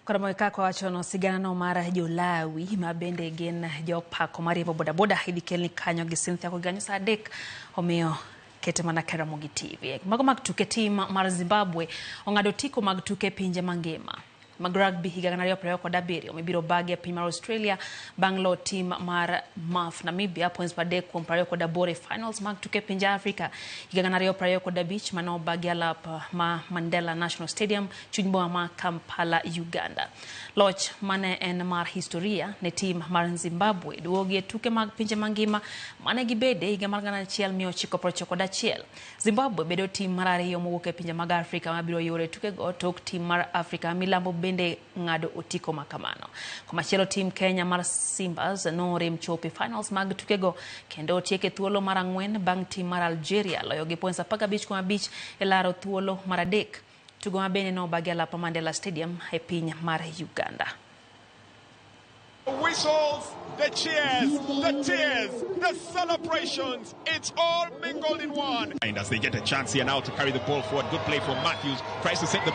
Karamoika kwa wachono sigana no mara jolawi mabende gen jopako mariebo bodaboda hidikelni kanyo gi Cynthia ko ganyo sa dek omiyo kete mana Ramogi TV. Mago mag tuke tim mar Zimbabwe ong'ado otiko mag tuke pinje mangima. Mag rugby higa gana ariyo prariyo kod abiriyo mibiro bagi e piny mar Australia bang' loyo tim mar Namibia points padek kuom prariyo kod aboro e finals mag tuke pinje Afrika higa gana ariyo prariyo kod abich mano bagi alap ma Mandela National Stadium chuny boma ma Kampala, Uganda. Loch mane en mar historia ne tim mar Zimbabwe duogi e tuke mag pinje mangima mane gibede higa mar gana achiel miya ochiko prochiko kod achiel. Zimbabwe bedo tim mar ariyo mowuok e pinje mag Afrika mabiro yore tuke go tok tim mar Afrika milambo bende ng'ado otiko makamano. Komachielo tim Kenya mar Simbas norem chopo finals mag tukego kendo otieke thuolo mar 4 bang' tim mar Algeria loyo gi points 15 e laro thuolo mar 3. Tugo mabende no bagi alap Mandela Stadium e piny mar Uganda. Whistles, the cheers, the tears, the celebrations, it's all mingled in one. And as they get a chance here now to carry the ball forward, good play from Matthews, tries to set the ball.